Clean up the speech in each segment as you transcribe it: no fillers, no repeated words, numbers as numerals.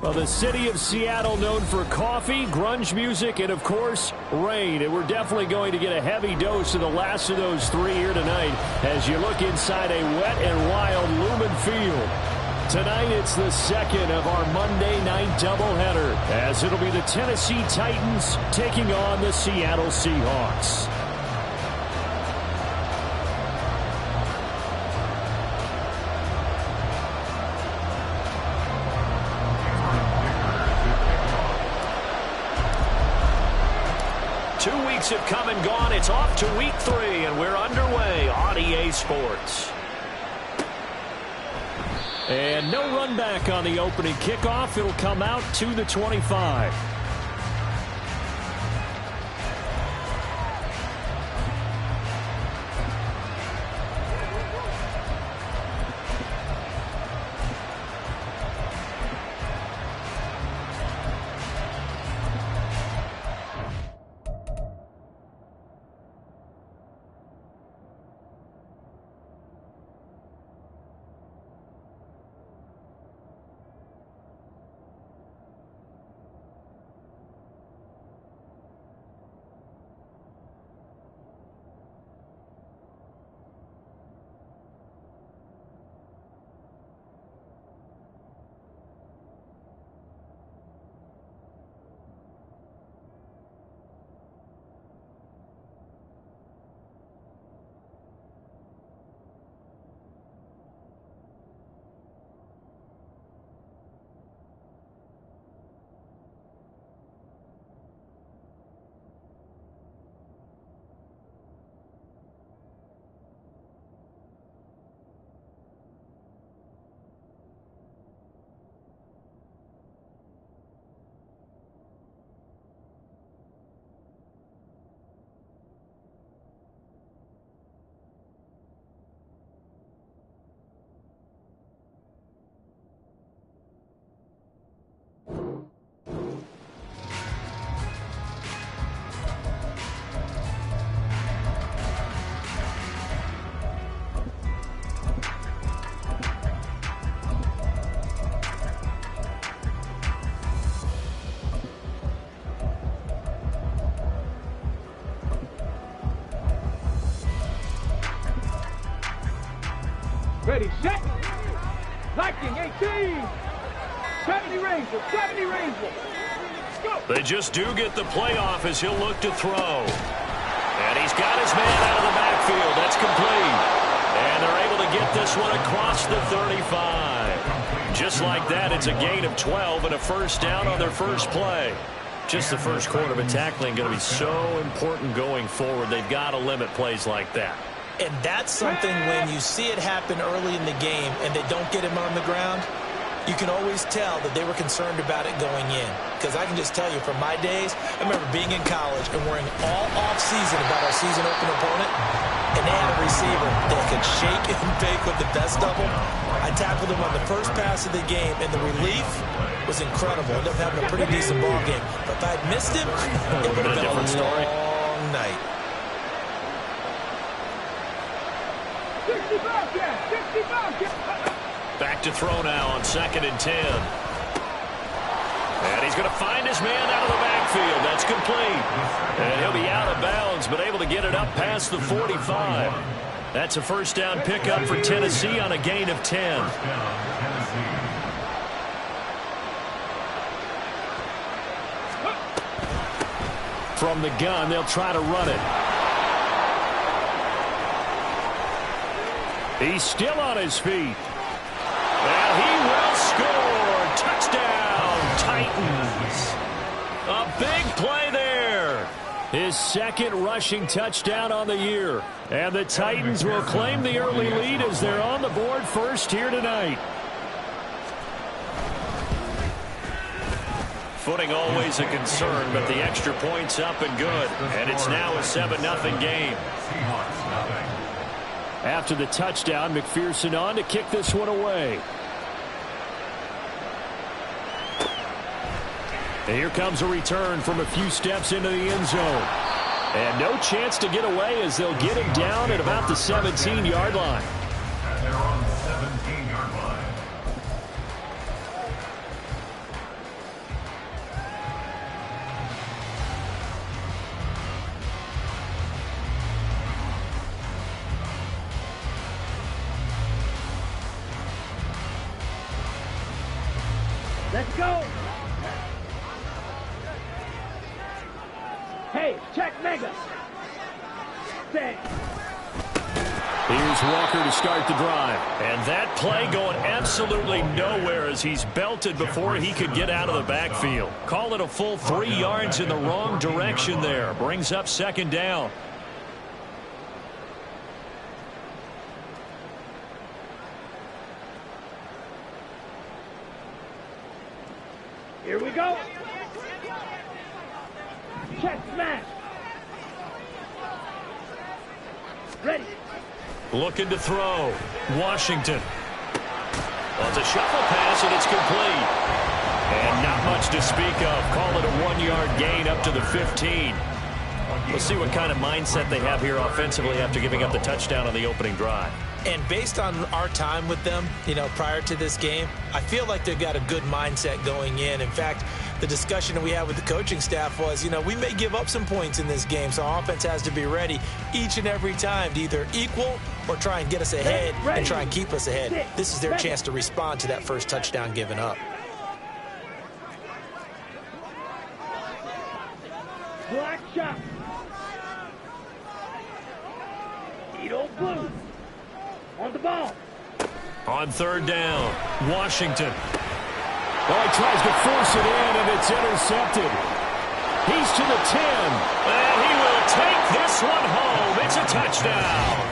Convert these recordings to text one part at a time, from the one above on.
Well, the city of Seattle known for coffee, grunge music, and, of course, rain. And we're definitely going to get a heavy dose of the last of those three here tonight as you look inside a wet and wild Lumen Field. Tonight, it's the second of our Monday night doubleheader, as it'll be the Tennessee Titans taking on the Seattle Seahawks. Have come and gone. It's off to week 3, and we're underway on EA Sports. And no run back on the opening kickoff. It'll come out to the 25. Ready, set. Lightning, 18. 70 Ranger, 70 Ranger. Go. They just do get the playoff as he'll look to throw. And he's got his man out of the backfield. That's complete. And they're able to get this one across the 35. Just like that, it's a gain of 12 and a first down on their first play. Just the first quarter of a tackling going to be so important going forward. They've got to limit plays like that. And that's something when you see it happen early in the game and they don't get him on the ground, you can always tell that they were concerned about it going in. Because I can just tell you from my days, I remember being in college and worrying all off-season about our season open opponent, and they had a receiver that could shake and bake with the best of them. I tackled him on the first pass of the game, and the relief was incredible. Ended up having a pretty decent ball game. But if I'd missed him, it would have been a long night. 65 catch, 65 catch. Back to throw now on 2nd and 10. And he's going to find his man out of the backfield. That's complete. And he'll be out of bounds, but able to get it up past the 45. That's a first down pickup for Tennessee on a gain of 10. From the gun, they'll try to run it. He's still on his feet. And he will score. Touchdown, Titans. A big play there. His second rushing touchdown on the year. And the Titans will claim the early lead as they're on the board first here tonight. Footing always a concern, but the extra point's up and good. And it's now a 7-0 game. After the touchdown, McPherson on to kick this one away. And here comes a return from a few steps into the end zone. And no chance to get away as they'll get him down at about the 17-yard line. And they're on the 17-yard line. Go. Hey, check mega. Set. Here's Walker to start the drive. And that play going absolutely nowhere as he's belted before he could get out of the backfield. Call it a full 3 yards in the wrong direction there. Brings up second down. Here we go. Check smash. Ready. Looking to throw. Washington. Well, it's a shuffle pass, and it's complete. And not much to speak of. Call it a 1-yard gain up to the 15. We'll see what kind of mindset they have here offensively after giving up the touchdown on the opening drive. And based on our time with them, prior to this game, I feel like they've got a good mindset going in. In fact, the discussion that we had with the coaching staff was, we may give up some points in this game, so our offense has to be ready each and every time to either equal or try and get us ahead and try and keep us ahead. This is their chance to respond to that first touchdown given up. Black shot. Edo blue. On the ball. On third down, Washington. Oh, he tries to force it in, and it's intercepted. He's to the 10. And he will take this one home. It's a touchdown.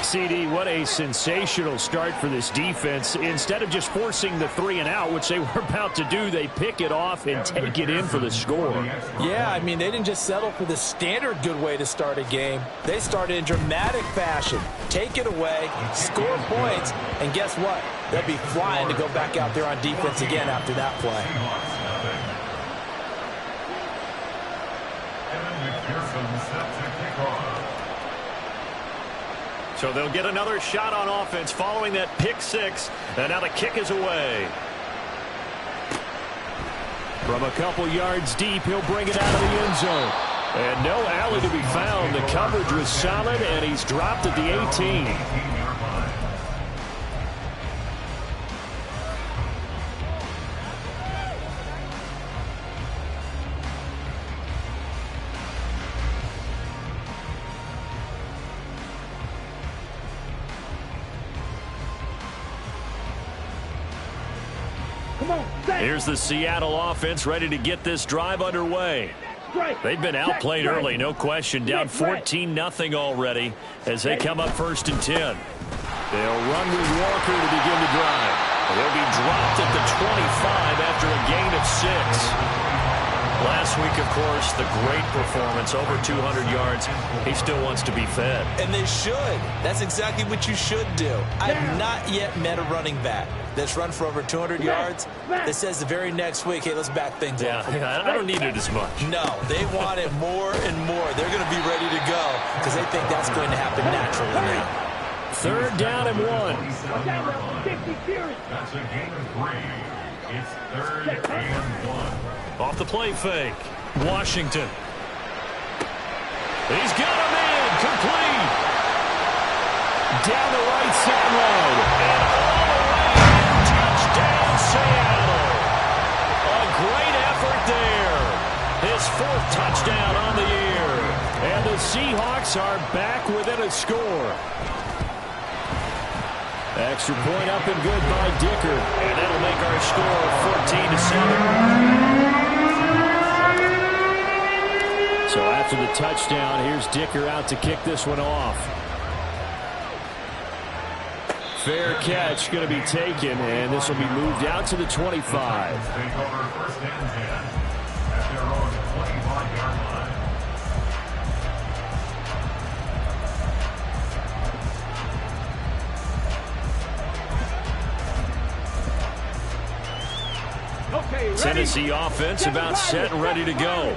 CD, what a sensational start for this defense. Instead of just forcing the 3 and out, which they were about to do, they pick it off and take it in for the score. Yeah, they didn't just settle for the standard good way to start a game. They started in dramatic fashion. Take it away, score points, and guess what? They'll be flying to go back out there on defense again after that play. So they'll get another shot on offense following that pick-6, and now the kick is away. From a couple yards deep, he'll bring it out of the end zone. And no alley to be found. The coverage was solid, and he's dropped at the 18. Here's the Seattle offense ready to get this drive underway. They've been outplayed early, no question. Down 14-0 already as they come up 1st and 10. They'll run with Walker to begin the drive. They'll be dropped at the 25 after a gain of 6. Last week, of course, the great performance, over 200 yards. He still wants to be fed. And they should. That's exactly what you should do. I have not yet met a running back that's run for over 200 yards that says the very next week, hey, let's back things up. Yeah, I don't need it as much. No, they want it more and more. They're going to be ready to go because they think that's going to happen naturally now. 3rd down and 1. That's a gain of 3. It's 3rd and 1. Off the play fake. Washington. He's got him in. Complete. Down the right sideline. And all the way. Touchdown, Seattle. A great effort there. His 4th touchdown on the year. And the Seahawks are back within a score. Extra point up and good by Dicker. And that'll make our score 14-7. So after the touchdown, here's Dicker out to kick this one off. Fair catch going to be taken, and this will be moved out to the 25. Tennessee offense about set and ready to go.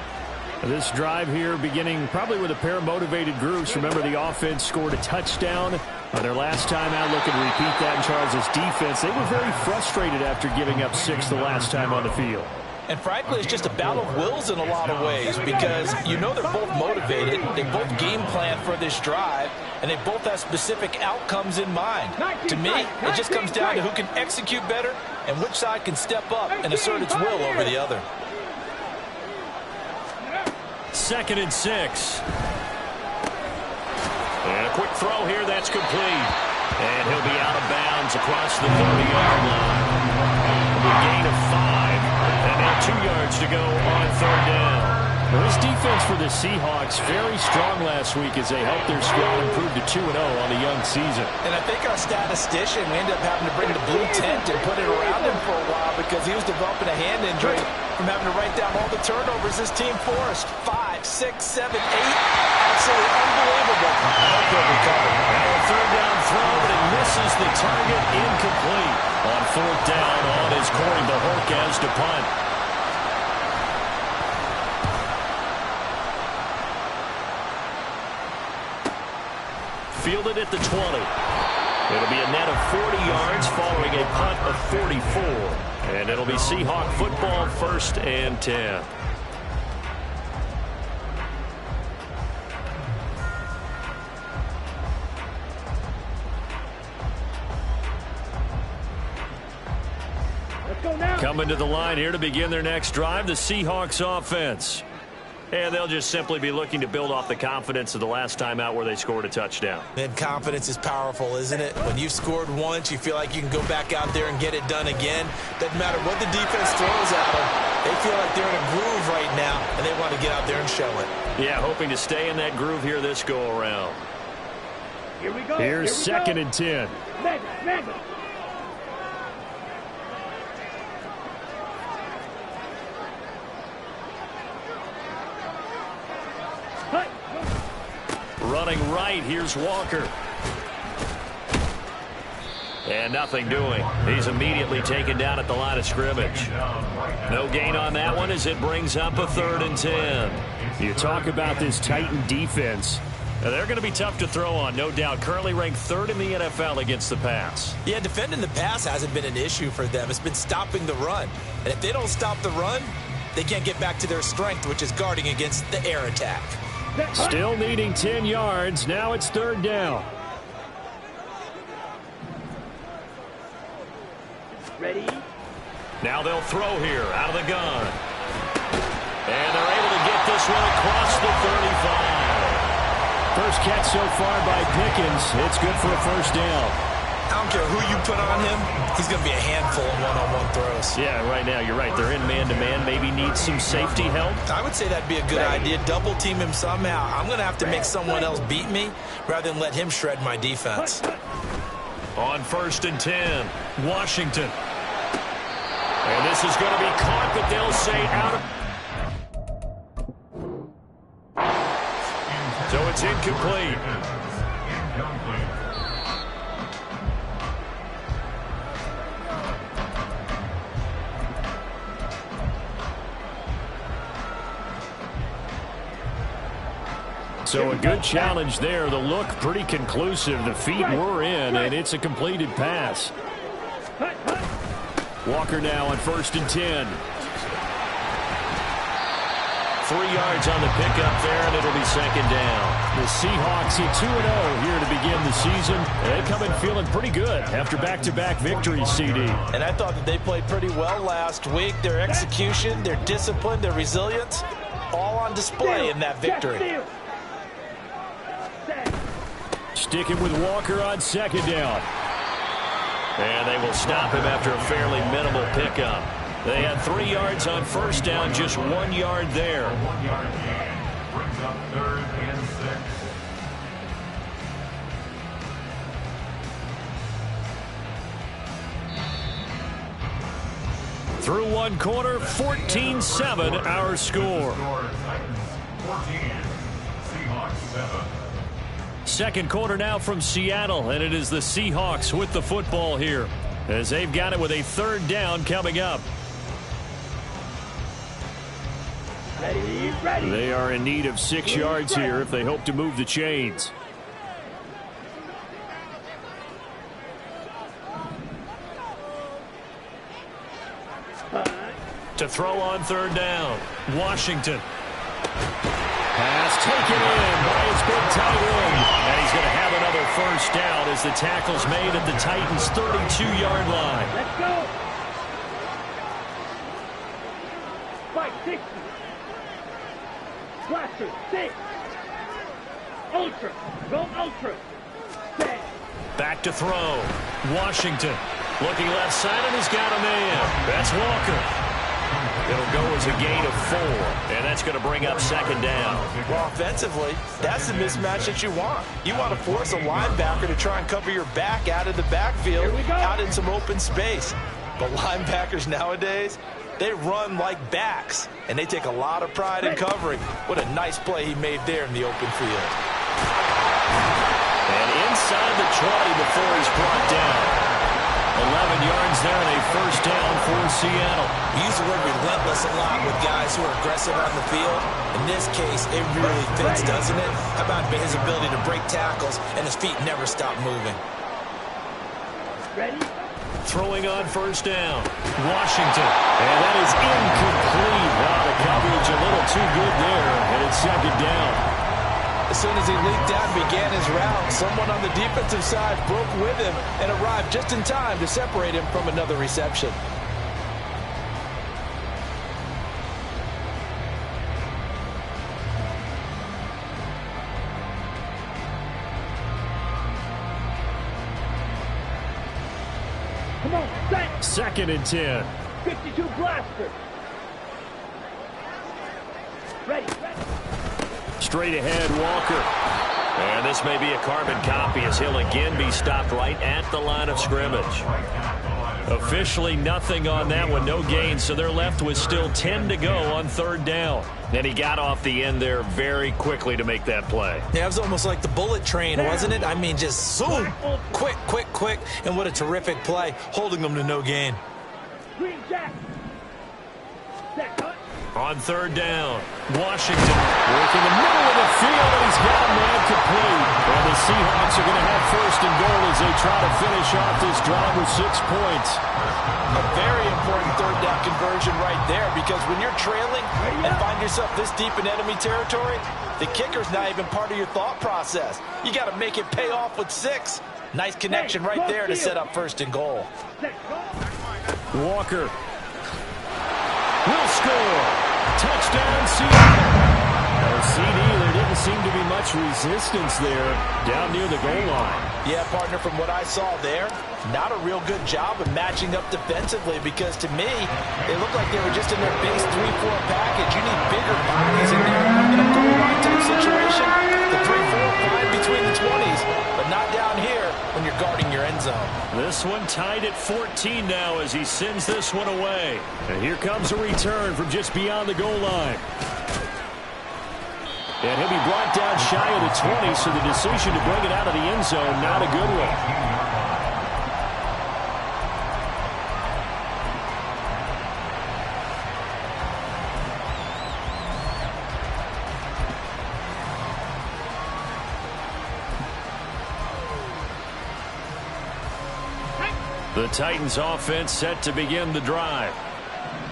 This drive here beginning probably with a pair of motivated groups. Remember, the offense scored a touchdown on their last time out. Looking to repeat that in Charles' defense. They were very frustrated after giving up 6 the last time on the field. And frankly, it's just a battle of wills in a lot of ways because you know they're both motivated. They both game plan for this drive, and they both have specific outcomes in mind. To me, it just comes down to who can execute better and which side can step up and assert its will over the other. 2nd and 6. And a quick throw here, that's complete. And he'll be out of bounds across the 30-yard line. A gain of 5. And now 2 yards to go on 3rd down. Well, this defense for the Seahawks very strong last week as they helped their squad improve to 2-0 on the young season. And I think our statistician, we ended up having to bring the blue tent and put it around him for a while because he was developing a hand injury from having to write down all the turnovers this team forced. 5, 6, 7, 8. Absolutely unbelievable. I hope he'll recover. And a 3rd down throw, but it misses the target, incomplete. On 4th down, on is Corey Bajorquez to punt. Fielded at the 20. It'll be a net of 40 yards following a punt of 44. And it'll be Seahawk football, 1st and 10. Let's go now. Coming to the line here to begin their next drive, the Seahawks offense. And they'll just simply be looking to build off the confidence of the last time out where they scored a touchdown. And confidence is powerful, isn't it? When you've scored once, you feel like you can go back out there and get it done again. Doesn't matter what the defense throws at them. They feel like they're in a groove right now, and they want to get out there and show it. Yeah, hoping to stay in that groove here this go-around. Here we go. Here's 2nd and 10. Mega. Running right, here's Walker. And nothing doing. He's immediately taken down at the line of scrimmage. No gain on that one as it brings up a 3rd and 10. You talk about this Titan defense. Now, they're going to be tough to throw on, no doubt. Currently ranked 3rd in the NFL against the pass. Yeah, defending the pass hasn't been an issue for them. It's been stopping the run. And if they don't stop the run, they can't get back to their strength, which is guarding against the air attack. Still needing 10 yards. Now it's 3rd down. Ready? Now they'll throw here out of the gun. And they're able to get this one across the 35. First catch so far by Pickens. It's good for a 1st down. I don't care who you put on him. He's going to be a handful in one-on-one throws. Yeah, right now, you're right. They're in man-to-man. Maybe need some safety help. I would say that'd be a good idea. Double team him somehow. I'm going to have to make someone else beat me rather than let him shred my defense. On 1st and 10, Washington. And this is going to be caught, but they'll say out of... So it's incomplete. So a good challenge there. The look pretty conclusive. The feet were in, and it's a completed pass. Walker now on 1st and 10. 3 yards on the pickup there, and it'll be 2nd down. The Seahawks at 2-0 here to begin the season. They come in feeling pretty good after back-to-back victories, CD. And I thought that they played pretty well last week. Their execution, their discipline, their resilience, all on display in that victory. Sticking with Walker on 2nd down. And they will stop him after a fairly minimal pickup. They had 3 yards on 1st down, just 1 yard there. 1 yard gain brings up 3rd and 6. Through 1 quarter, 14-7 our score. 14, Seahawks 7. 2nd quarter now from Seattle, and it is the Seahawks with the football here as they've got it with a 3rd down coming up. Ready. They are in need of 6 yards here if they hope to move the chains. To throw on third down. Washington. Pass taken in by his big tight end. And he's going to have another first down as the tackle's made at the Titans' 32-yard line. Let's go. Pic6. Blaster, 6. Ultra. Go ultra. 10. Back to throw. Washington. Looking left side, and he's got a man. That's Walker. It'll go as a gain of 4, and that's going to bring up second down. Well, offensively, that's the mismatch that you want. You want to force a linebacker to try and cover your back out of the backfield, out in some open space. But linebackers nowadays, they run like backs, and they take a lot of pride in covering. What a nice play he made there in the open field. And inside the 20 before he's brought down. 11 yards there and a first down for Seattle. We use the word relentless a lot with guys who are aggressive on the field. In this case, it really fits, doesn't it? How about his ability to break tackles and his feet never stop moving? Ready? Throwing on first down. Washington. And that is incomplete. Wow, the coverage a little too good there, and it's second down. As soon as he leaped out and began his route, someone on the defensive side broke with him and arrived just in time to separate him from another reception. Come on, set. Second and 10. 52 blaster. Ready. Straight ahead, Walker. And this may be a carbon copy as he'll again be stopped right at the line of scrimmage. Officially nothing on that one, no gain, so they're left with still 10 to go on third down. And he got off the end there very quickly to make that play. Yeah, it was almost like the bullet train, wasn't it? I mean, just zoom, quick, quick, quick, and what a terrific play, holding them to no gain. Green jack. Set, cut. On third down, Washington working the middle of the field, and he's got a man complete. And the Seahawks are going to have first and goal as they try to finish off this drive with 6 points. A very important third down conversion right there, because when you're trailing and find yourself this deep in enemy territory, the kicker's not even part of your thought process. You got to make it pay off with 6. Nice connection right there to set up first and goal. Walker will score. Touchdown, Seattle. No CD, there didn't seem to be much resistance there down near the goal line. Yeah, partner, from what I saw there, not a real good job of matching up defensively, because to me, they look like they were just in their base 3-4 package. You need bigger bodies in there in a goal line type situation. The 3-4 fine between the 20s, but not down here when you're guarding your end zone. This one tied at 14 now as he sends this one away. And here comes a return from just beyond the goal line. And he'll be brought down shy of the 20, so the decision to bring it out of the end zone, not a good one. The Titans offense set to begin the drive.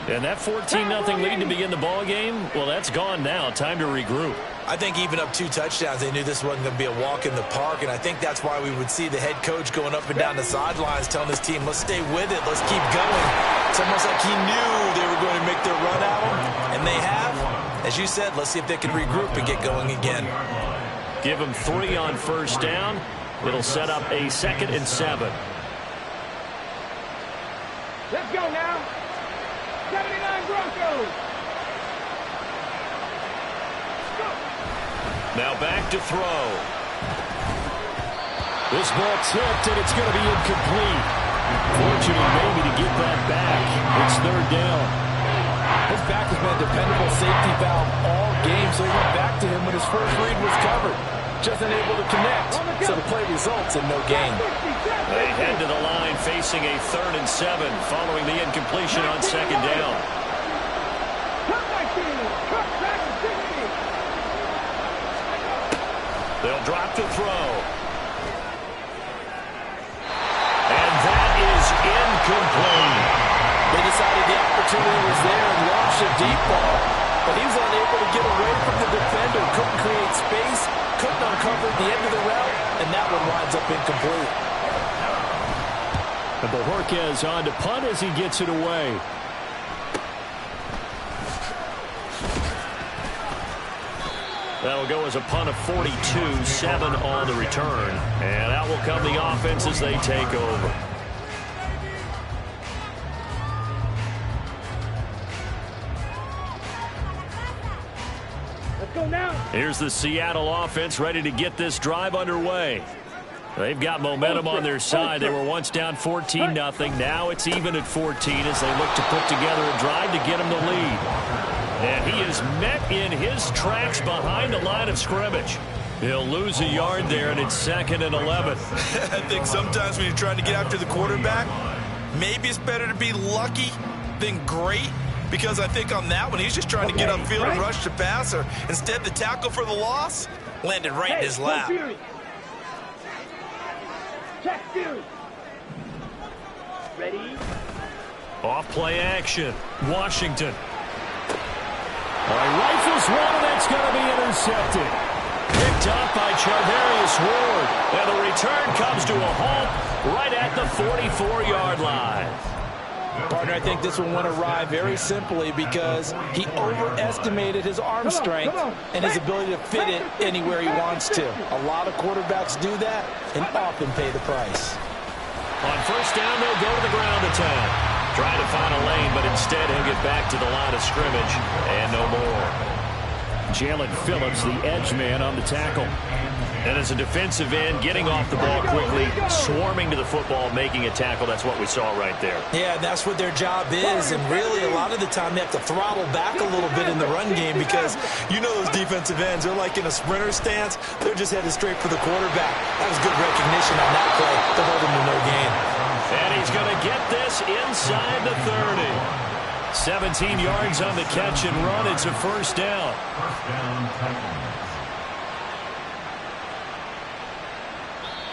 And that 14-0 lead to begin the ball game, well, that's gone now. Time to regroup. I think even up 2 touchdowns, they knew this wasn't going to be a walk in the park, and I think that's why we would see the head coach going up and down the sidelines telling his team, let's stay with it, let's keep going. It's almost like he knew they were going to make their run at him, and they have. As you said, let's see if they can regroup and get going again. Give them 3 on first down. It'll set up a 2nd and 7. Let's go now. 79 Broncos. Go. Now back to throw. This ball tipped, and it's going to be incomplete. Fortunate maybe to get that back. It's third down. His back has been a dependable safety valve all game, so he went back to him when his first read was covered. Just unable to connect, so the play results in no gain. They head to the line facing a 3rd and 7 following the incompletion on 2nd down. They'll drop to throw. And that is incomplete. They decided the opportunity was there, and push a deep ball, but he was unable to get away from the defender, couldn't create space, couldn't uncover the end of the route, and that one winds up incomplete. And Bojorquez on to punt as he gets it away. That'll go as a punt of 42, 7 on the return. And out will come the offense as they take over. Let's go now. Here's the Seattle offense ready to get this drive underway. They've got momentum on their side. They were once down 14-0. Now it's even at 14 as they look to put together a drive to get them the lead. And he is met in his tracks behind the line of scrimmage. He'll lose a yard there, and it's 2nd and 11. I think sometimes when you're trying to get after the quarterback, maybe it's better to be lucky than great, because I think on that one, he's just trying to get upfield and rush the passer. Instead, the tackle for the loss landed right in his lap. Check Fury. Ready? Off play action. Washington. All right, rifles one, and that's going to be intercepted. Picked up by Charvarius Ward. And the return comes to a halt right at the 44-yard line. Partner, I think this one went awry very simply because he overestimated his arm strength and his ability to fit it anywhere he wants to. A lot of quarterbacks do that and often pay the price. On first down, they'll go to the ground attack. Trying to find a lane, but instead he'll get back to the line of scrimmage and no more. Jalen Phillips, the edge man on the tackle. And as a defensive end, getting off the ball quickly, swarming to the football, making a tackle. That's what we saw right there. Yeah, that's what their job is. And really, a lot of the time, they have to throttle back a little bit in the run game because you know those defensive ends, they're like in a sprinter stance. They're just headed straight for the quarterback. That was good recognition on that play to hold him to no gain. And he's going to get this inside the 30. 17 yards on the catch and run. It's a first down.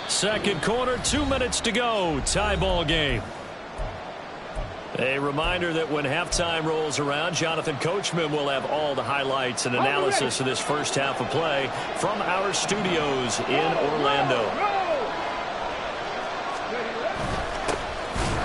Second quarter, 2 minutes to go. Tie ball game. A reminder that when halftime rolls around, Jonathan Coachman will have all the highlights and analysis of this first half of play from our studios in Orlando.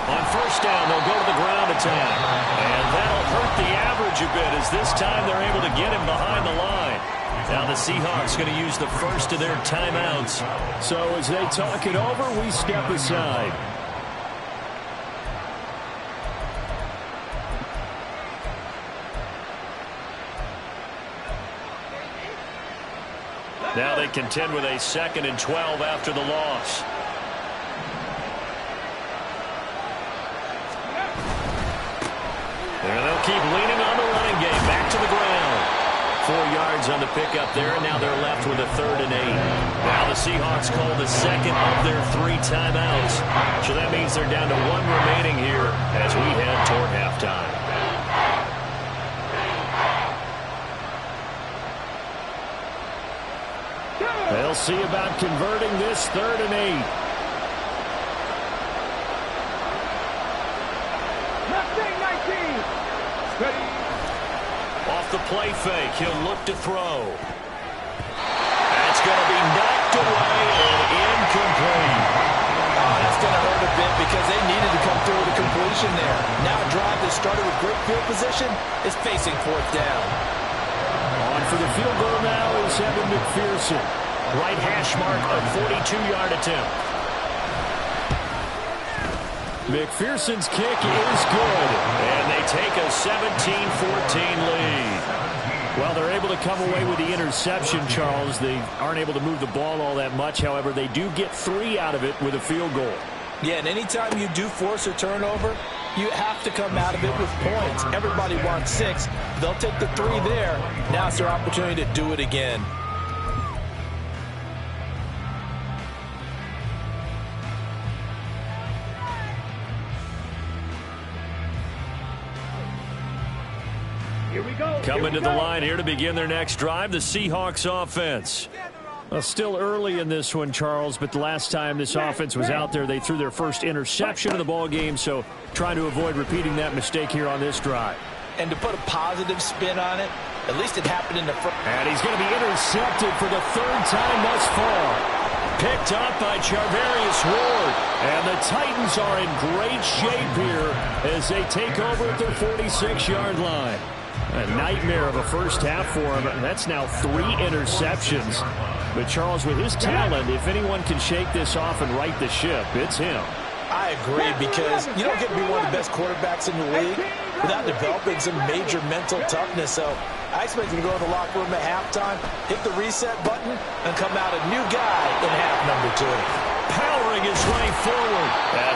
On first down, they'll go to the ground attack. And that'll hurt the average a bit as this time they're able to get him behind the line. Now the Seahawks going to use the first of their timeouts. So as they talk it over, we step aside. Now they contend with a 2nd and 12 after the loss. And they'll keep leaning on the running game. Back to the ground. 4 yards on the pickup there, and now they're left with a 3rd and 8. Now the Seahawks call the second of their 3 timeouts. So that means they're down to 1 remaining here as we head toward halftime. They'll see about converting this 3rd and 8. Off the play fake, he'll look to throw. That's going to be knocked away and incomplete. Oh, that's going to hurt a bit because they needed to come through with a completion there. Now a drive that started with great field position is facing 4th down. On for the field goal now is Evan McPherson. Right hash mark, a 42-yard attempt. McPherson's kick is good, and they take a 17-14 lead. Well, they're able to come away with the interception, Charles. They aren't able to move the ball all that much. However, they do get 3 out of it with a field goal. Yeah, and anytime you do force a turnover, you have to come out of it with points. Everybody wants 6. They'll take the 3 there. Now it's their opportunity to do it again. Coming to the line here to begin their next drive, the Seahawks offense. Well, still early in this one, Charles, but the last time this offense was out there, they threw their first interception of the ball game, so trying to avoid repeating that mistake here on this drive. And to put a positive spin on it, at least it happened in the front. And he's going to be intercepted for the third time thus far. Picked up by Charvarius Ward. And the Titans are in great shape here as they take over at their 46-yard line. A nightmare of a first half for him. That's now 3 interceptions. But Charles, with his talent, if anyone can shake this off and right the ship, it's him. I agree, because you don't get to be one of the best quarterbacks in the league without developing some major mental toughness. So I expect him to go to the locker room at halftime, hit the reset button, and come out a new guy in half number 2. Powering his way forward.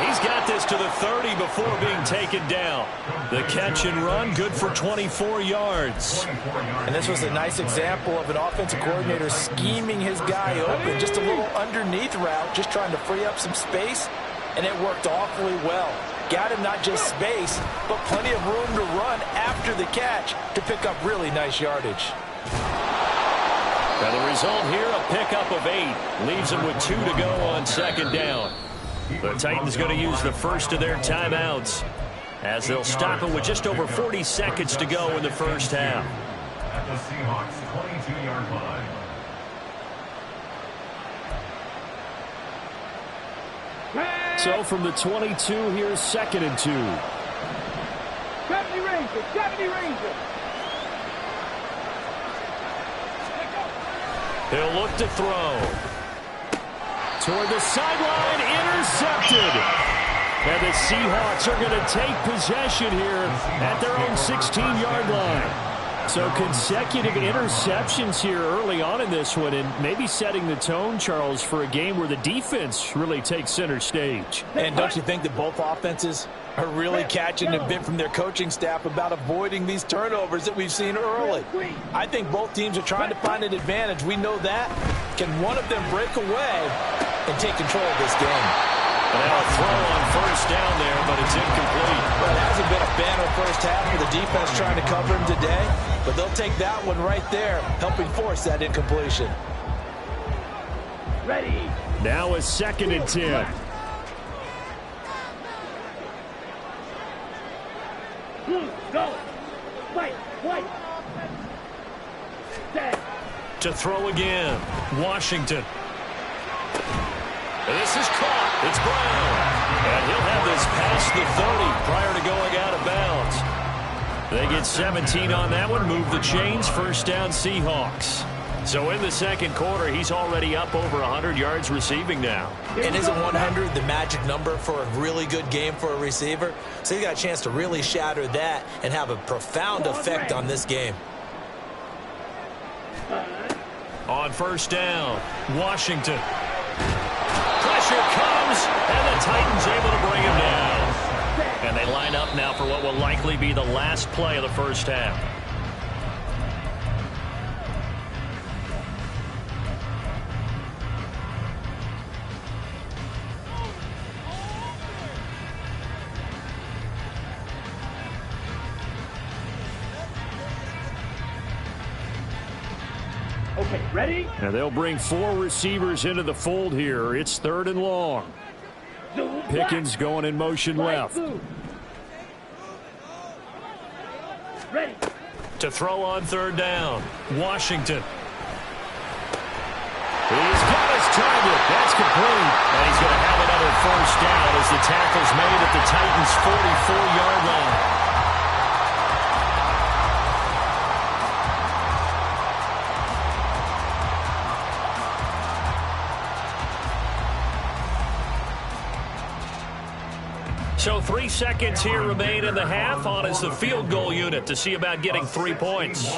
He's got this to the 30 before being taken down. The catch and run, good for 24 yards. And this was a nice example of an offensive coordinator scheming his guy open. Just a little underneath route, just trying to free up some space. And it worked awfully well. Got him not just space, but plenty of room to run after the catch to pick up really nice yardage. Now the result here, a pickup of 8. Leaves them with 2 to go on second down. The Titans going to use the first of their timeouts as they'll stop it with just over 40 seconds to go in the first half. At the Seahawks 22-yard line. So from the 22, here's 2nd and 2. 70 Rangers, 70 Rangers. He'll look to throw. Toward the sideline, intercepted. And the Seahawks are going to take possession here at their own 16-yard line. So consecutive interceptions here early on in this one, and maybe setting the tone, Charles, for a game where the defense really takes center stage. And don't you think that both offenses are really catching a bit from their coaching staff about avoiding these turnovers that we've seen early? I think both teams are trying to find an advantage. We know that. Can one of them break away and take control of this game? And a throw on first down there, but it's incomplete. Well, it hasn't been a banner first half for the defense trying to cover him today, but they'll take that one right there, helping force that incompletion. Ready. Now a 2nd and 10. Go. Fight. White. Set. To throw again. Washington. This is caught. It's Brown. And he'll have this past the 30 prior to going out of bounds. They get 17 on that one. Move the chains. First down, Seahawks. So in the second quarter, he's already up over 100 yards receiving now. And isn't 100 the magic number for a really good game for a receiver? So he's got a chance to really shatter that and have a profound effect on this game. On first down, Washington. Pressure comes, and the Titans able to bring him down. And they line up now for what will likely be the last play of the first half. Okay, ready? And they'll bring 4 receivers into the fold here. It's 3rd and long. Pickens going in motion left. Ready. To throw on 3rd down. Washington. He's got his target. That's complete. And he's going to have another first down as the tackle's made at the Titans' 44-yard line. So 3 seconds here remain in the half. On is the field goal unit to see about getting 3 points.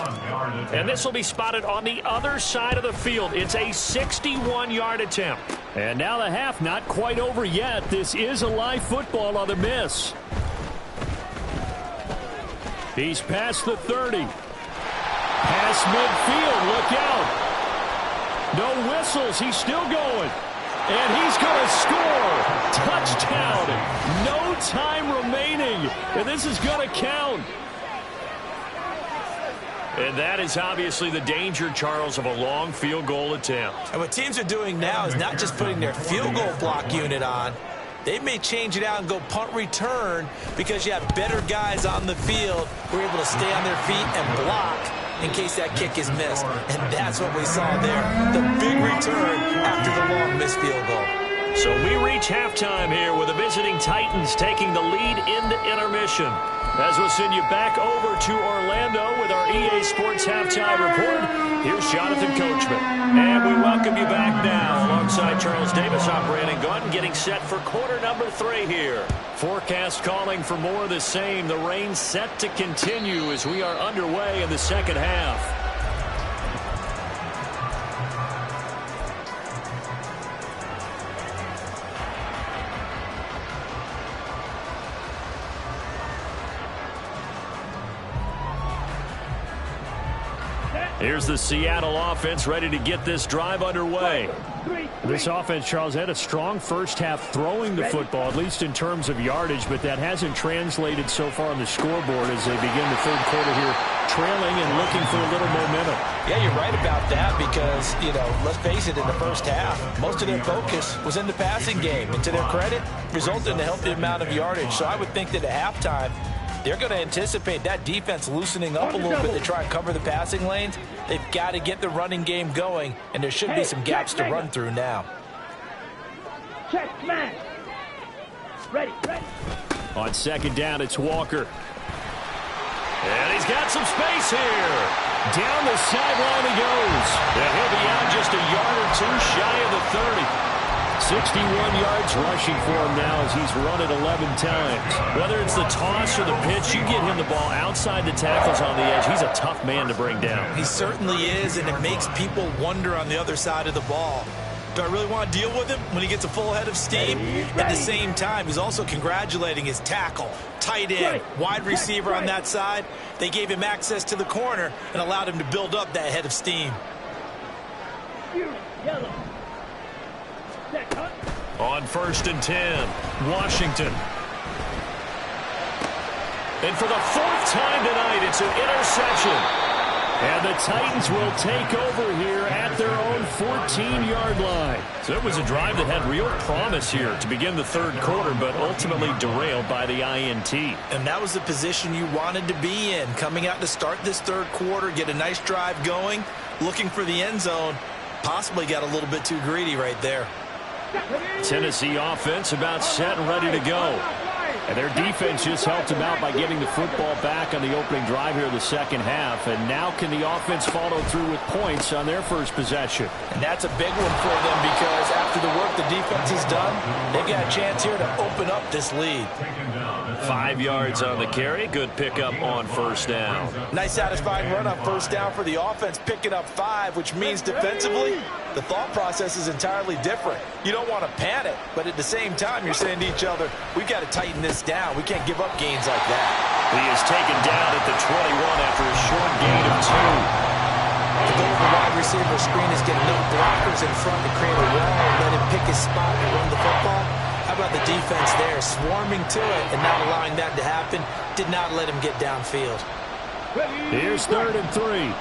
And this will be spotted on the other side of the field. It's a 61-yard attempt. And now the half not quite over yet. This is a live football on the miss. He's past the 30. Past midfield. Look out. No whistles. He's still going. And he's going to score. Touchdown. No time remaining. And this is going to count. And that is obviously the danger, Charles, of a long field goal attempt. And what teams are doing now is not just putting their field goal block unit on, they may change it out and go punt return because you have better guys on the field who are able to stay on their feet and block in case that kick is missed. And that's what we saw there, the big return after the long missed field goal. So we reach halftime here with the visiting Titans taking the lead into intermission. As we'll send you back over to Orlando with our EA Sports Halftime Report, here's Jonathan Coachman. And we welcome you back now alongside Charles Davis. I'm Brandon Gunn getting set for quarter number 3 here. Forecast calling for more of the same. The rain set to continue as we are underway in the second half. Here's the Seattle offense ready to get this drive underway. This offense, Charles, had a strong first half throwing the football, at least in terms of yardage, but that hasn't translated so far on the scoreboard as they begin the third quarter here, trailing and looking for a little momentum. Yeah, you're right about that because, let's face it, in the first half, most of their focus was in the passing game. And to their credit, resulted in a healthy amount of yardage. So I would think that at halftime, they're going to anticipate that defense loosening up a little bit to try and cover the passing lanes. They've got to get the running game going, and there should be some gaps to run through now. Check, man. Ready. On second down, it's Walker. And he's got some space here. Down the sideline he goes. And he'll be out just a yard or two shy of the 30. 61 yards rushing for him now as he's run it 11 times. Whether it's the toss or the pitch, you get him the ball outside the tackles on the edge. He's a tough man to bring down. He certainly is, and it makes people wonder on the other side of the ball. Do I really want to deal with him when he gets a full head of steam? At the same time, he's also congratulating his tackle, tight end, wide receiver on that side. They gave him access to the corner and allowed him to build up that head of steam. Yellow. On 1st and 10, Washington. And for the 4th time tonight, it's an interception. And the Titans will take over here at their own 14-yard line. So it was a drive that had real promise here to begin the third quarter, but ultimately derailed by the INT. And that was the position you wanted to be in, coming out to start this third quarter, get a nice drive going, looking for the end zone. Possibly got a little bit too greedy right there. Tennessee offense about set and ready to go. And their defense just helped them out by getting the football back on the opening drive here in the second half. And now can the offense follow through with points on their first possession? And that's a big one for them because after the work the defense has done, they've got a chance here to open up this lead. 5 yards on the carry. Good pickup on first down. Nice satisfying run on first down for the offense, picking up 5, which means defensively, the thought process is entirely different. You don't want to panic, but at the same time, you're saying to each other, we've got to tighten this down. We can't give up gains like that. He is taken down at the 21 after a short gain of 2. The goal of the wide receiver screen is get enough blockers in front to create a wall and let him pick his spot and run the football. How about the defense there, swarming to it and not allowing that to happen? Did not let him get downfield. Here's 3rd and 3.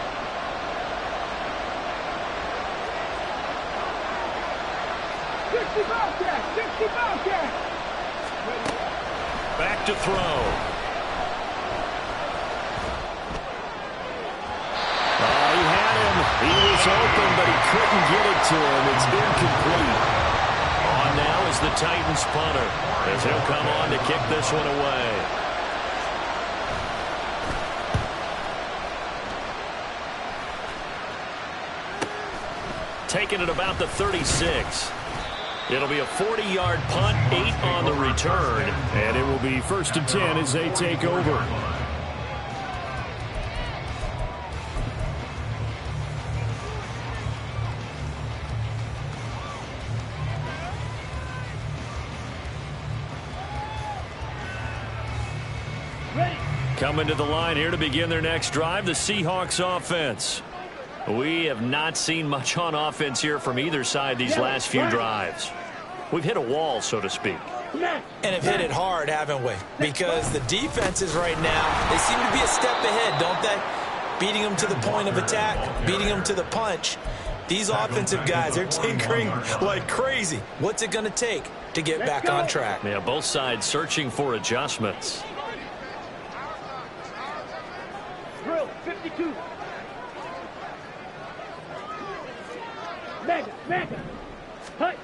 Back to throw. He had him. He was open, but he couldn't get it to him. It's incomplete. On now is the Titans punter as he'll come on to kick this one away. Taking it about the 36. It'll be a 40-yard punt, 8 on the return, and it will be 1st and 10 as they take over. Coming to the line here to begin their next drive, the Seahawks offense. We have not seen much on offense here from either side these last few drives. We've hit a wall, so to speak. And have hit it hard, haven't we? Because the defenses right now, they seem to be a step ahead, don't they? Beating them to the point of attack, beating them to the punch. These offensive guys, they're tinkering like crazy. What's it going to take to get back on track? Yeah, both sides searching for adjustments. Drill 52. Mega. Hut.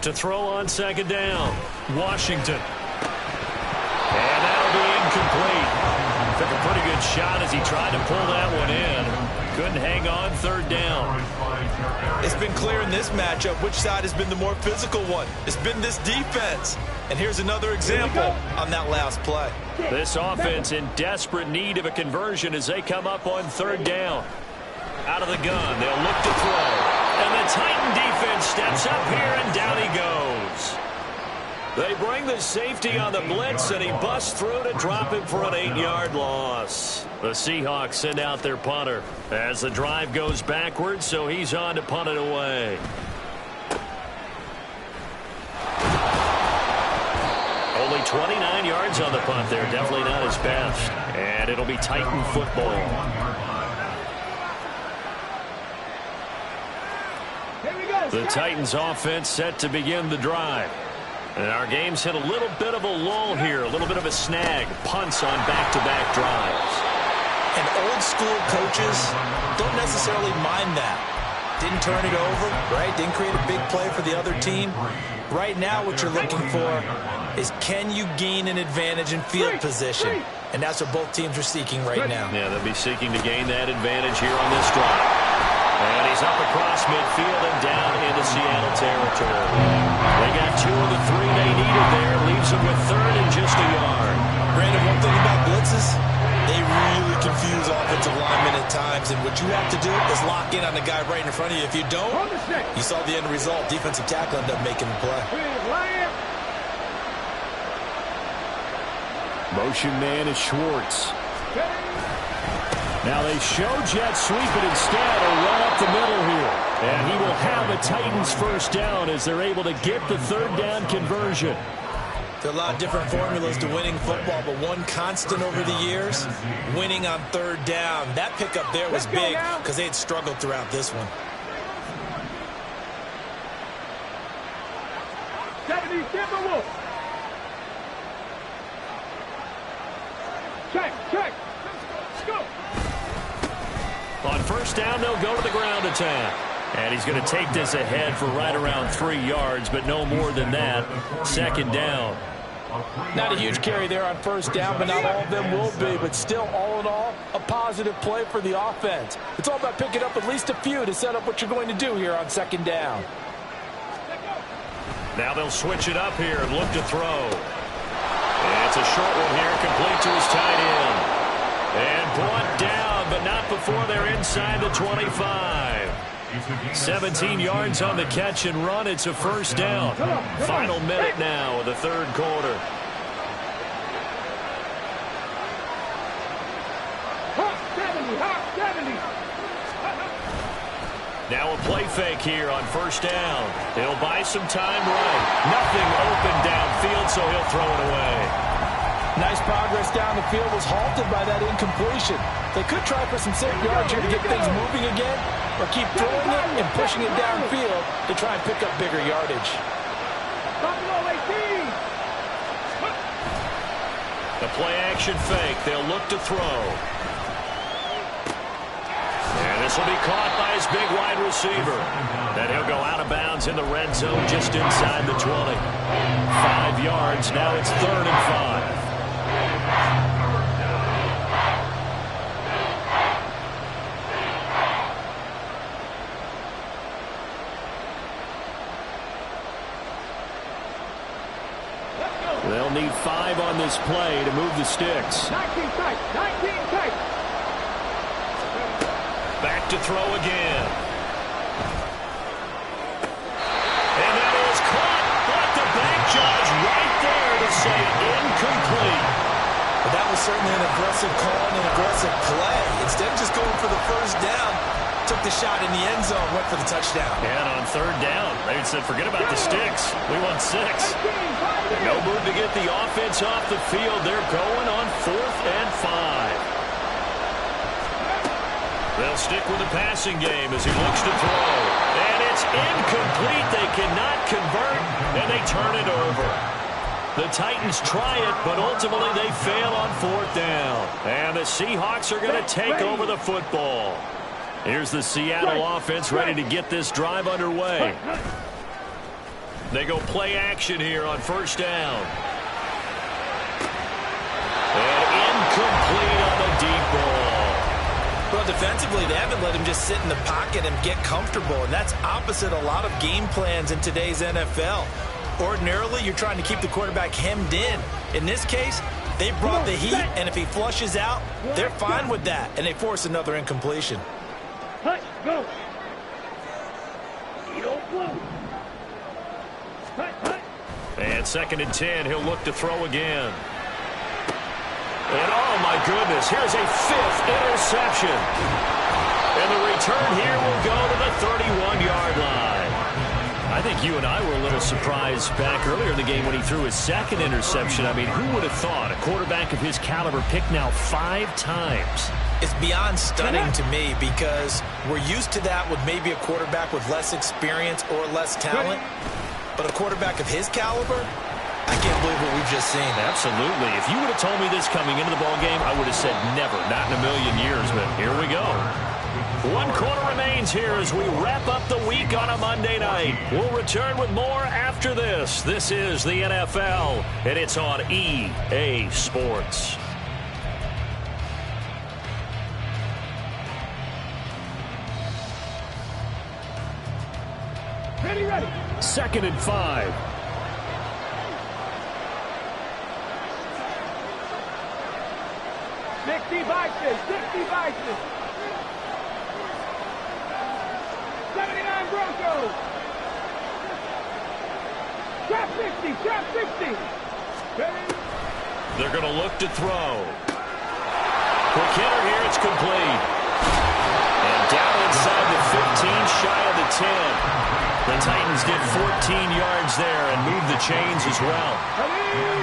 To throw on second down. Washington. And that'll be incomplete. Took a pretty good shot as he tried to pull that one in. Couldn't hang on third down. It's been clear in this matchup which side has been the more physical one. It's been this defense. And here's another example on that last play. This offense in desperate need of a conversion as they come up on third down. Out of the gun, they'll look to throw. And the Titan defense steps up here, and down he goes. They bring the safety on the blitz, and he busts through to drop him for an 8-yard loss. The Seahawks send out their punter as the drive goes backwards, so he's on to punt it away. Only 29 yards on the punt there. Definitely not his best. And it'll be Titan football. The Titans offense set to begin the drive. And our game's hit a little bit of a lull here, a little bit of a snag. Punts on back-to-back drives. And old school coaches don't necessarily mind that. Didn't turn it over, right? Didn't create a big play for the other team. Right now what you're looking for is can you gain an advantage in field position? And that's what both teams are seeking right now. Yeah, they'll be seeking to gain that advantage here on this drive. And he's up across midfield and down into Seattle territory. They got 2 of the 3 they needed there. Leaves them with third and just a yard. Brandon, one thing about blitzes, they really confuse offensive linemen at times. And what you have to do is lock in on the guy right in front of you. If you don't, you saw the end result. Defensive tackle ended up making the play. Motion man is Schwartz. Now they show jet sweep it instead or run up the middle here. And he will have a Titans first down as they're able to get the third down conversion. There are a lot of different formulas to winning football, but one constant over the years, winning on third down. That pickup there was big because they had struggled throughout this one. 70, Timberwolves. Check. Go. On first down, they'll go to the ground attack. And he's going to take this ahead for right around 3 yards, but no more than that. Second down. Not a huge carry there on first down, but not all of them will be. But still, all in all, a positive play for the offense. It's all about picking up at least a few to set up what you're going to do here on second down. Now they'll switch it up here and look to throw. And it's a short one here, complete to his tight end. And brought down, but not before they're inside the 25. 17 yards on the catch and run. It's a first down. Final minute now of the third quarter. Now a play fake here on first down. He'll buy some time right. Nothing open downfield, so he'll throw it away. Nice progress down the field was halted by that incompletion. They could try for some safe yards here to get things moving again, or keep throwing it and pushing it downfield to try and pick up bigger yardage. The play action fake. They'll look to throw. And this will be caught by his big wide receiver. And he'll go out of bounds in the red zone just inside the 20. 5 yards. Now it's 3rd and 5. They'll need 5 on this play to move the sticks. 19 tight. Back to throw again. And that is caught. But the bank judge right there to say incomplete. But that was certainly an aggressive call and an aggressive play. Instead of just going for the first down, took the shot in the end zone, went for the touchdown. And on 3rd down, they said, forget about the sticks. We want 6. No move to get the offense off the field. They're going on 4th and 5. They'll stick with the passing game as he looks to throw. And it's incomplete. They cannot convert, and they turn it over. The Titans try it, but ultimately they fail on 4th down. And the Seahawks are going to take over the football. Here's the Seattle offense ready to get this drive underway. They go play action here on 1st down. And incomplete on the deep ball. Well, defensively, they haven't let him just sit in the pocket and get comfortable, and that's opposite a lot of game plans in today's NFL. Ordinarily, you're trying to keep the quarterback hemmed in. In this case, they brought the heat, and if he flushes out, they're fine with that, and they force another incompletion. Go. And 2nd and 10, he'll look to throw again. And oh my goodness, here's a 5th interception. And the return here will go to the 31-yard line. I think you and I were a little surprised back earlier in the game when he threw his 2nd interception. I mean, who would have thought a quarterback of his caliber picked now 5 times? It's beyond stunning to me because we're used to that with maybe a quarterback with less experience or less talent. But a quarterback of his caliber, I can't believe what we've just seen. Absolutely. If you would have told me this coming into the ballgame, I would have said never, not in a million years, but here we go. 1 quarter remains here as we wrap up the week on a Monday night. We'll return with more after this. This is the NFL, and it's on EA Sports. Ready. 2nd and 5. 60 Vikings. 79 Broncos. Trap 60. Ready. They're going to look to throw. Quick hitter here, it's complete. And down inside the 15, shy of the 10. The Titans get 14 yards there and move the chains as well.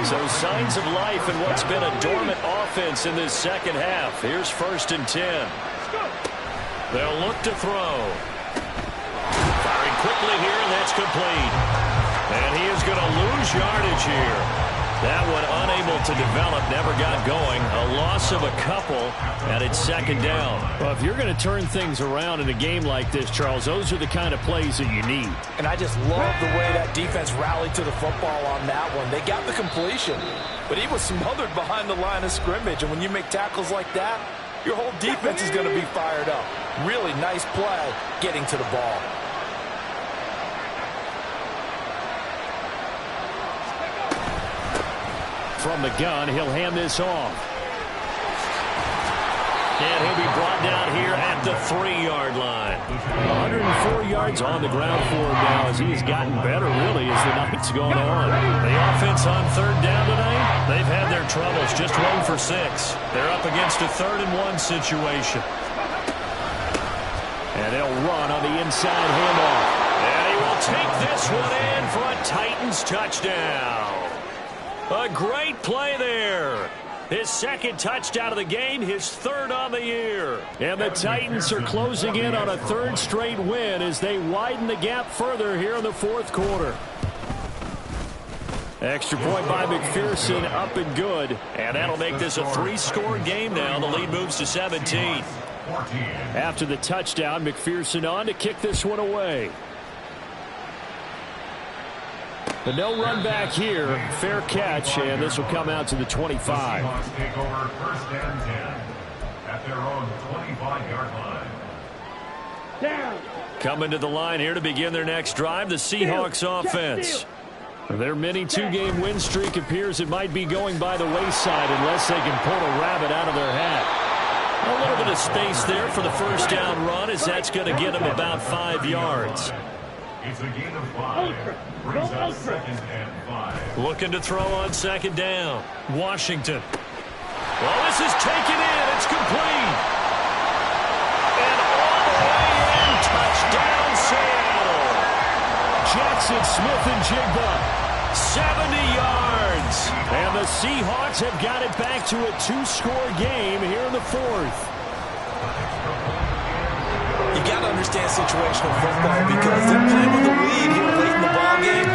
So signs of life in what's been a dormant offense in this 2nd half. Here's 1st and 10. They'll look to throw. Firing quickly here, and that's complete. And he is going to lose yardage here. That one unable to develop, never got going. A loss of a couple, and it's 2nd down. Well, if you're going to turn things around in a game like this, Charles, those are the kind of plays that you need. And I just love the way that defense rallied to the football on that one. They got the completion, but he was smothered behind the line of scrimmage. And when you make tackles like that, your whole defense is going to be fired up. Really nice play getting to the ball. From the gun, he'll hand this off. And he'll be brought down here at the 3-yard line. 104 yards on the ground for him now as he's gotten better, really, as the night's gone on. The offense on 3rd down tonight, they've had their troubles, just 1 for 6. They're up against a 3rd and 1 situation. And they'll run on the inside handoff. And he will take this one in for a Titans touchdown. A great play there. His 2nd touchdown of the game, his 3rd on the year. And the Titans are closing in on a 3rd straight win as they widen the gap further here in the 4th quarter. Extra point by McPherson, up and good. And that'll make this a 3-score game now. The lead moves to 17. After the touchdown, McPherson on to kick this one away. The no run back here, fair catch, and this will come out to the 25. Take over 1st and 10 at their own 25-yard line. Down. Coming to the line here to begin their next drive, the Seahawks offense. Their mini 2-game win streak appears it might be going by the wayside unless they can pull a rabbit out of their hat. A little bit of space there for the 1st down run as that's going to get them about 5 yards. It's a gain of 5. Brings up 2nd and 5. Looking to throw on 2nd down. Washington. Well, this is taken in. It's complete. And all the way in. Touchdown, Seattle. Jackson, Smith, and Jigba. 70 yards. And the Seahawks have got it back to a 2-score game here in the 4th. understand situational football because they're playing with a lead here late in the ball game.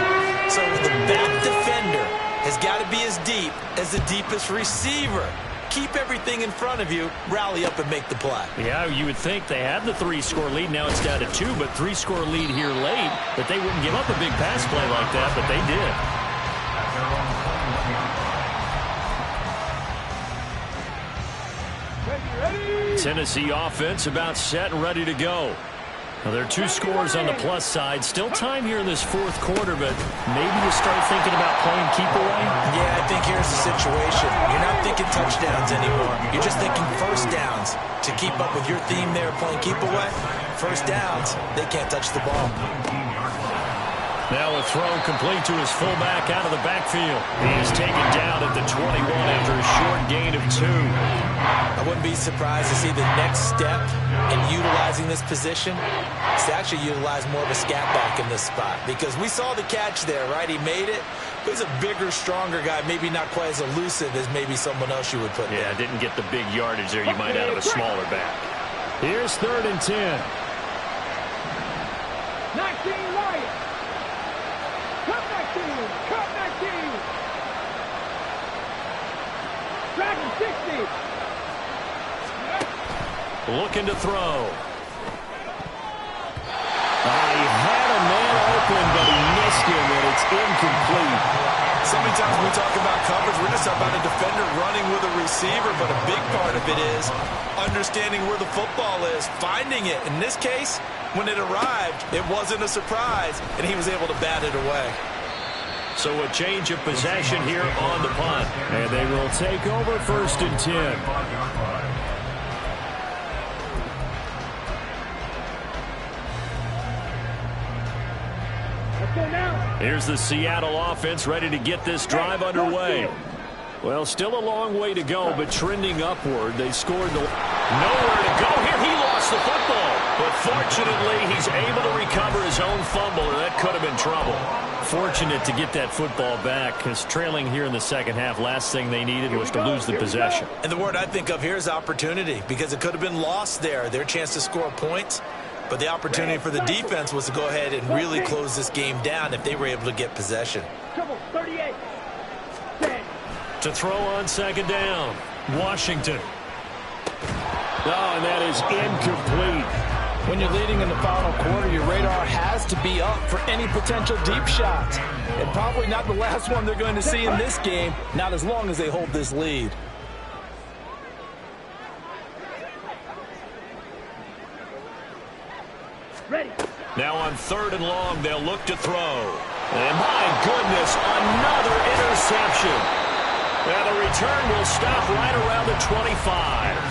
So the back defender has got to be as deep as the deepest receiver. Keep everything in front of you, rally up and make the play. Yeah, you would think they had the 3-score lead. Now it's down to 2, but 3-score lead here late. That they wouldn't give up a big pass play like that, but they did. Tennessee offense about set and ready to go. Well, there are 2 scores on the plus side. Still time here in this fourth quarter, but maybe you start thinking about playing keep away? Yeah, I think here's the situation. You're not thinking touchdowns anymore. You're just thinking first downs. To keep up with your theme there, playing keep away, first downs, they can't touch the ball. Now a throw complete to his fullback out of the backfield. He is taken down at the 21 after a short gain of 2. I wouldn't be surprised to see the next step in utilizing this position is to actually utilize more of a scat back in this spot, because we saw the catch there, right? He made it. He's a bigger, stronger guy, maybe not quite as elusive as maybe someone else you would put there. Yeah, didn't get the big yardage there you might out of a smaller back. Here's 3rd and 10. 19 Lions. Cut 19. Cut 19. Dragon 60. Looking to throw. He had a man open, but he missed him, and it's incomplete. So many times when we talk about coverage, we're just talking about a defender running with a receiver, but a big part of it is understanding where the football is, finding it. In this case, when it arrived, it wasn't a surprise, and he was able to bat it away. So a change of possession here on the punt. And they will take over 1st and 10. Here's the Seattle offense ready to get this drive underway. Well, still a long way to go, but trending upward. They scored the... Nowhere to go here. He lost the football. But fortunately, he's able to recover his own fumble, and that could have been trouble. Fortunate to get that football back, because trailing here in the second half, last thing they needed was to lose the possession. And the word I think of here is opportunity, because it could have been lost there. Their chance to score points. But the opportunity for the defense was to go ahead and really close this game down if they were able to get possession. 38. To throw on 2nd down, Washington. Oh, and that is incomplete. When you're leading in the final quarter, your radar has to be up for any potential deep shots. And probably not the last one they're going to see in this game, not as long as they hold this lead. Ready. Now on 3rd and long, they'll look to throw. And my goodness, another interception. Now the return will stop right around the 25.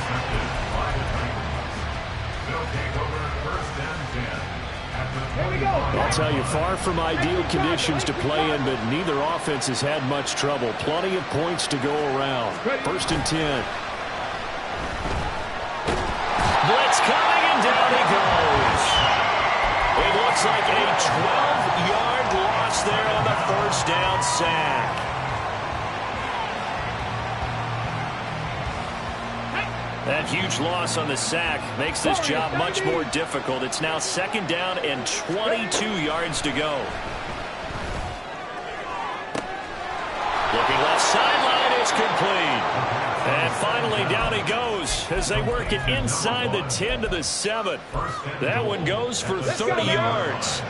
I'll tell you, far from ideal conditions to play in, but neither offense has had much trouble. Plenty of points to go around. 1st and 10. Blitz coming, and down he goes. It looks like a 12-yard loss there on the 1st down sack. That huge loss on the sack makes this job much more difficult. It's now 2nd down and 22 yards to go. Looking left sideline, it's complete. And finally down he goes as they work it inside the 10 to the 7. That one goes for 30 yards.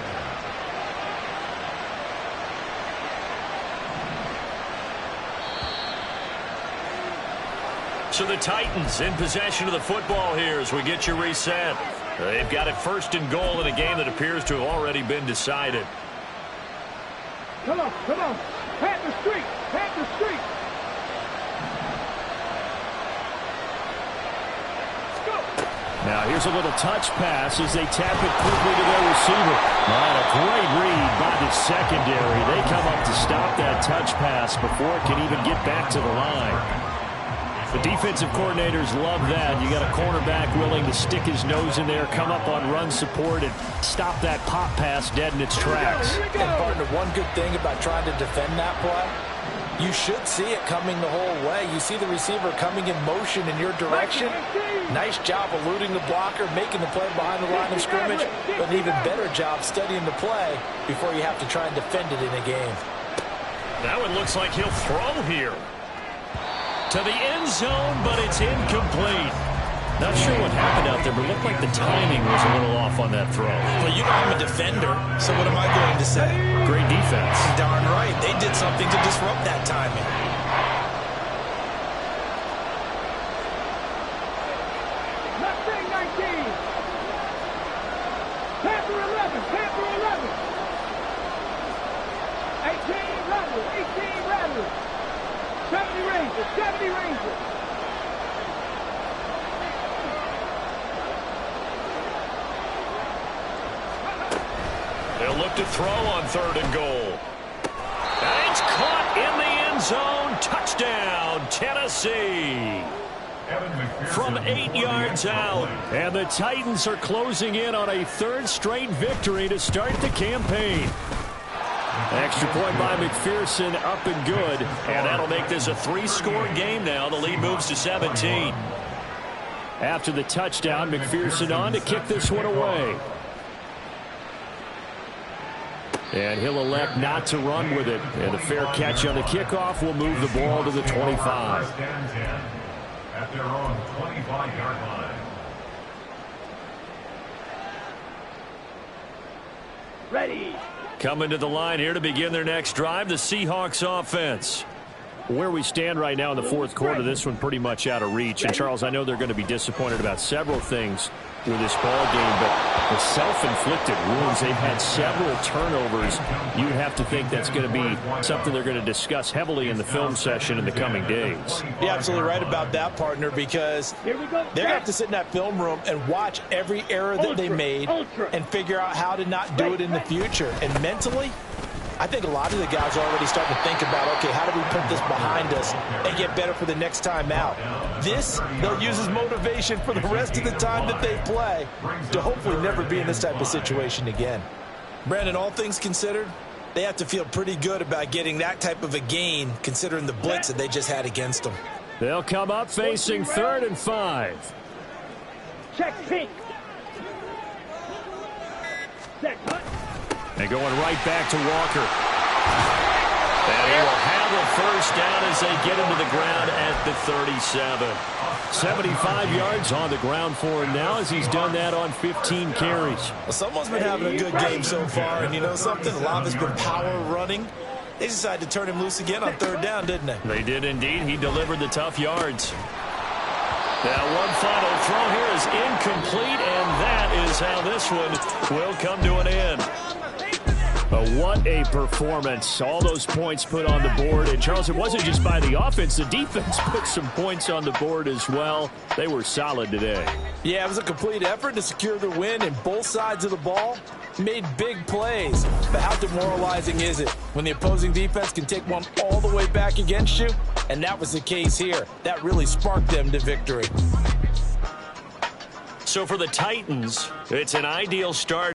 So the Titans in possession of the football here as we get you reset. They've got it 1st and goal in a game that appears to have already been decided. Come on, come on. Pat the street, pat the street. Now here's a little touch pass as they tap it quickly to their receiver. And a great read by the secondary. They come up to stop that touch pass before it can even get back to the line. The defensive coordinators love that. You got a cornerback willing to stick his nose in there, come up on run support, and stop that pop pass dead in its tracks. And partner, one good thing about trying to defend that play, you should see it coming the whole way. You see the receiver coming in motion in your direction. Nice job eluding the blocker, making the play behind the line of scrimmage, but an even better job studying the play before you have to try and defend it in a game. That one looks like he'll throw here. To the end zone, but it's incomplete. Not sure what happened out there, but it looked like the timing was a little off on that throw. Well, you know I'm a defender, so what am I going to say? Great defense. Darn right. They did something to disrupt that timing. Left wing 19. Panther 11. Panther 11. 18 Rebels. 18 Rebels. 70 Rangers. 70 Rangers. They'll look to throw on 3rd and goal. And it's caught in the end zone. Touchdown, Tennessee. From 8 yards out. And the Titans are closing in on a 3rd straight victory to start the campaign. Extra point by McPherson, up and good. And that'll make this a 3-score game now. The lead moves to 17. After the touchdown, McPherson on to kick this one away. And he'll elect not to run with it. And a fair catch on the kickoff will move the ball to the 25. At their own 25-yard line. Ready. Coming to the line here to begin their next drive, the Seahawks offense. Where we stand right now in the 4th quarter, this one pretty much out of reach. And, Charles, I know they're going to be disappointed about several things with this ball game, but the self-inflicted wounds, they've had several turnovers. You have to think that's going to be something they're going to discuss heavily in the film session in the coming days. You're absolutely right about that, partner, because they're going to have to sit in that film room and watch every error that they made and figure out how to not do it in the future. And mentally, I think a lot of the guys are already starting to think about, okay, how do we put this behind us and get better for the next time out? This, they'll use as motivation for the rest of the time that they play to hopefully never be in this type of situation again. Brandon, all things considered, they have to feel pretty good about getting that type of a gain considering the blitz that they just had against them. They'll come up facing 3rd and 5. Check pink. Check hut. And going right back to Walker. And he will have a 1st down as they get him to the ground at the 37. 75 yards on the ground for him now as he's done that on 15 carries. Well, someone's been having a good game so far, and you know something? A lot has been power running. They decided to turn him loose again on 3rd down, didn't they? They did indeed. He delivered the tough yards. Now one final throw here is incomplete, and that is how this one will come to an end. But what a performance. All those points put on the board. And, Charles, it wasn't just by the offense. The defense put some points on the board as well. They were solid today. Yeah, it was a complete effort to secure the win, and both sides of the ball made big plays. But how demoralizing is it when the opposing defense can take one all the way back against you? And that was the case here. That really sparked them to victory. So for the Titans, it's an ideal start.